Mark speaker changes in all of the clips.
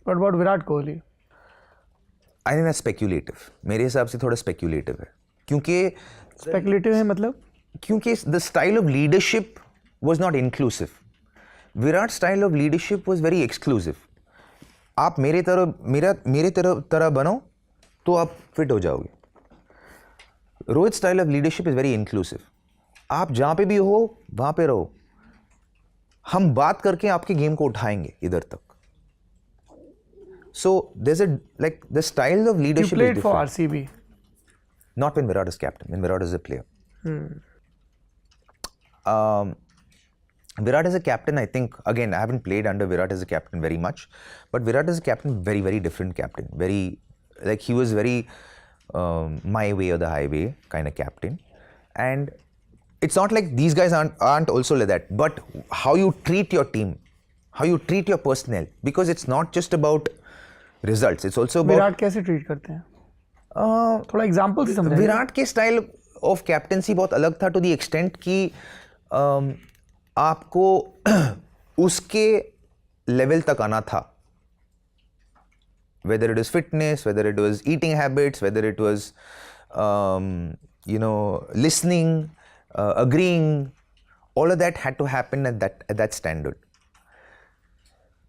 Speaker 1: What about Virat Kohli?
Speaker 2: I think that's speculative. मेरे हिसाब से थोड़ा स्पेक्यूलेटिव है, क्योंकि
Speaker 1: Speculative है मतलब?
Speaker 2: क्योंकि the style of leadership was not inclusive. Virat style of leadership was very exclusive. आप मेरे तरह बनो तो आप फिट हो जाओगे. Rohit style of leadership is very inclusive. आप जहाँ पे भी हो वहाँ पे रहो, हम बात करके आपके गेम को उठाएंगे इधर तक. So there's like the style of leadership.
Speaker 1: You played
Speaker 2: is
Speaker 1: for
Speaker 2: different.
Speaker 1: RCB.
Speaker 2: Not when Virat is captain. When Virat is a player. Virat as a captain, I think, again, I haven't played under Virat as a captain very much, but Virat as a captain, very, very different captain. Very, like he was very my way or the highway kind of captain. And it's not like these guys aren't also like that, but how you treat your team, how you treat your personnel, because it's not just about results, it's also about.
Speaker 1: Virat कैसे treat करते हैं? थोड़ा example से समझाइए.
Speaker 2: विराट के style of captaincy बहुत अलग था टू द एक्सटेंट कि आपको उसके लेवल तक आना था. Whether it was fitness, whether it was eating habits, whether it was listening, agreeing, all of that had to happen at that standard.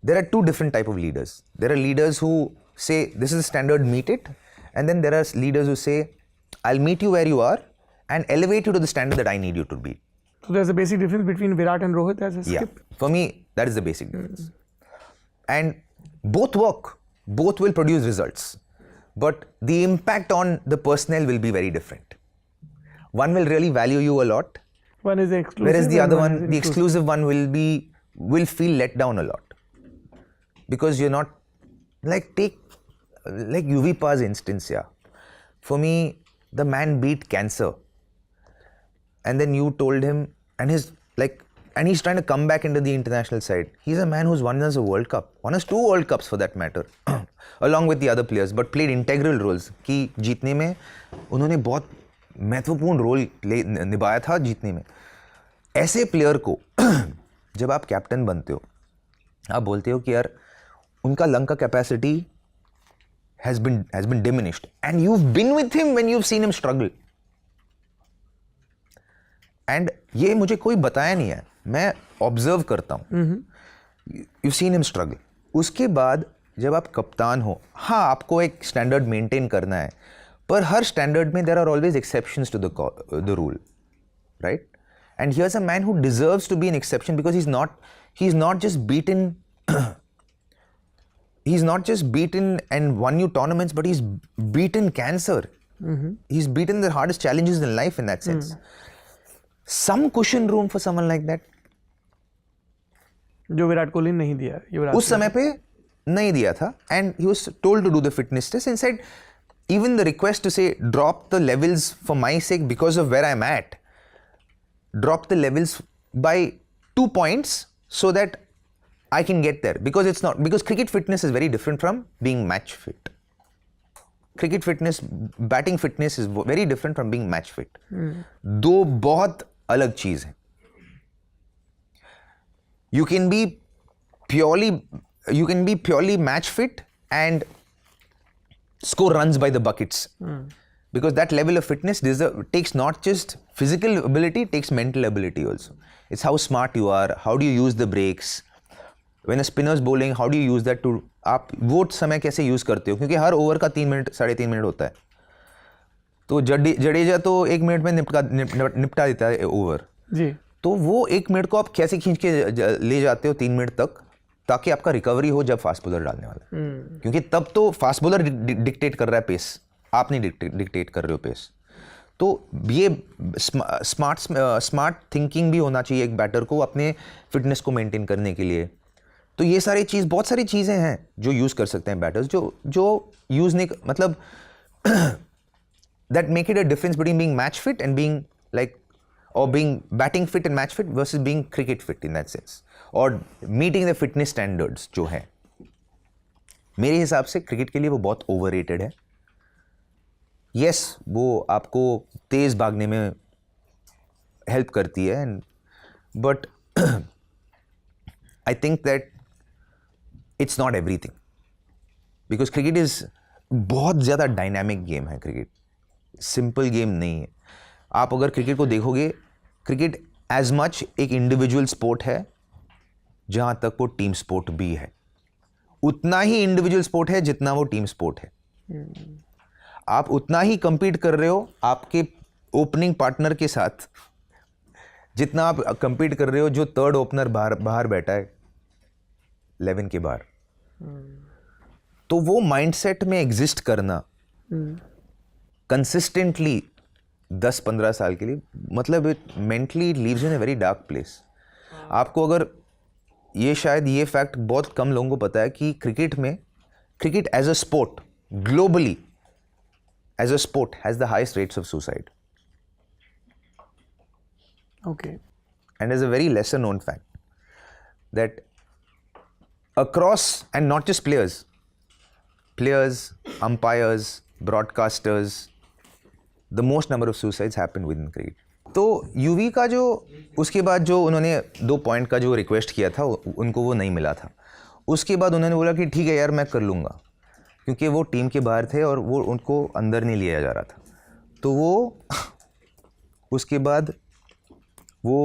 Speaker 2: There are two different type of leaders. There are leaders who say this is the standard, meet it, and then there are leaders who say I'll meet you where you are and elevate you to the standard that I need you to be.
Speaker 1: So there's a basic difference between Virat and Rohit as a skip?
Speaker 2: Yeah, for me that is the basic difference. And both work, both will produce results, but the impact on the personnel will be very different. One will really value you a lot,
Speaker 1: one is exclusive,
Speaker 2: whereas the other one, the
Speaker 1: exclusive.
Speaker 2: exclusive one will feel let down a lot, because you're not, like, take like UV instance. Yeah, for me the man beat cancer, and then you told him, and he's trying to come back into the international side. He's a man who's won us a World Cup, won us 2 World Cups for that matter, along with the other players, but played integral roles कि जीतने में उन्होंने बहुत महत्वपूर्ण role निभाया था जीतने में. ऐसे प्लेयर को जब आप कैप्टन बनते हो, आप बोलते हो कि यार उनका लंग का capacity has been diminished, and you've been with him when you've seen him struggle. And ये मुझे कोई बताया नहीं है, मैं ऑब्जर्व करता हूँ. You've seen him struggle. उसके बाद जब आप कप्तान हो, हाँ आपको एक स्टैंडर्ड मेंटेन करना है, पर हर स्टैंडर्ड में there are always exceptions to the rule, right? And here's a man who deserves to be an exception, because he's not just beaten he's not just beaten and won you tournaments, but he's beaten cancer. He's beaten the hardest challenges in life in that sense. Some cushion room for someone like that,
Speaker 1: जो विराट कोहली नहीं दिया युवराज
Speaker 2: उस समय पे नहीं दिया था. And he was told to do the fitness test, and said even the request to say drop the levels for my sake because of where I'm at, drop the levels by 2 points so that I can get there, because cricket fitness is very different from being match fit. Cricket fitness, batting fitness is very different from being match fit. दो बहुत अलग चीज है. You can be purely match fit and score runs by the buckets, because that level of fitness takes not just physical ability, takes mental ability also. It's how smart you are, how do you use the breaks. When a spinner is bowling, how do you use that to, आप वो समय कैसे use करते हो, क्योंकि हर over का 3 minute 3.5 minute होता है. तो जडेजा तो 1 मिनट में निपटा देता है ओवर
Speaker 1: जी.
Speaker 2: तो वो 1 मिनट को आप कैसे खींच के ले जाते हो 3 मिनट तक, ताकि आपका रिकवरी हो जब फास्ट बॉलर डालने वाला है. क्योंकि तब तो फास्ट बॉलर डिक्टेट कर रहा है पेस, आप नहीं डिक्टेट कर रहे हो पेस. तो ये स्मार्ट थिंकिंग भी होना चाहिए एक बैटर को अपने फिटनेस को मेंटेन करने के लिए. तो ये बहुत सारी चीज़ें हैं जो यूज़ कर सकते हैं बैटर्स, जो यूज़ नहीं, मतलब that make it a difference between being match fit and being or being batting fit and match fit versus being cricket fit in that sense, or meeting the fitness standards जो है. मेरे हिसाब से cricket के लिए वो बहुत overrated है. Yes, वो आपको तेज भागने में हेल्प करती है, but I think that it's not everything. Because cricket is बहुत ज़्यादा डायनामिक गेम है. क्रिकेट सिंपल गेम नहीं है. आप अगर क्रिकेट को देखोगे, क्रिकेट एज मच एक इंडिविजुअल स्पोर्ट है जहाँ तक वो टीम स्पोर्ट भी है. उतना ही इंडिविजुअल स्पोर्ट है जितना वो टीम स्पोर्ट है. आप उतना ही compete कर रहे हो आपके ओपनिंग पार्टनर के साथ जितना आप compete कर रहे हो जो थर्ड ओपनर बाहर बैठा है 11 के बाहर. तो वो माइंडसेट में एग्जिस्ट करना कंसिस्टेंटली 10-15 साल के लिए, मतलब it mentally leaves in a very dark place. आपको अगर शायद ये फैक्ट बहुत कम लोगों को पता है कि cricket as a sport globally as a sport has the highest rates of suicide.
Speaker 1: Okay.
Speaker 2: And there's a very lesser known fact that across, and not just players, umpires, broadcasters, the most number of suicides happen within cricket. तो UV का जो उसके बाद जो उन्होंने 2 point का जो request किया था उनको वो नहीं मिला था. उसके बाद उन्होंने बोला कि ठीक है यार मैं कर लूँगा, क्योंकि वो टीम के बाहर थे और वो उनको अंदर नहीं लिया जा रहा था. तो वो उसके बाद वो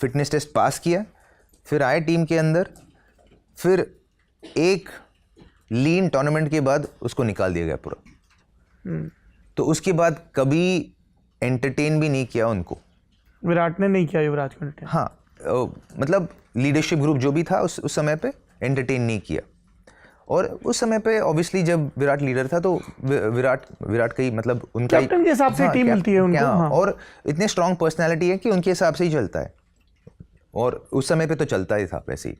Speaker 2: फिटनेस टेस्ट पास किया, फिर आए टीम के अंदर, फिर एक लीन टूर्नामेंट के बाद उसको निकाल दिया गया पूरा. तो उसके बाद कभी एंटरटेन भी नहीं किया उनको.
Speaker 1: विराट ने नहीं किया युवराज को entertain.
Speaker 2: हाँ, मतलब लीडरशिप ग्रुप जो भी था उस समय पे एंटरटेन नहीं किया. और उस समय पे ऑब्वियसली जब विराट लीडर था तो विराट का ही मतलब उनका
Speaker 1: कैप्टन के हिसाब से टीम मिलती है उनको. हाँ.
Speaker 2: और इतने स्ट्रांग पर्सनालिटी है कि उनके हिसाब से ही चलता है, और उस समय पे तो चलता ही था वैसे ही.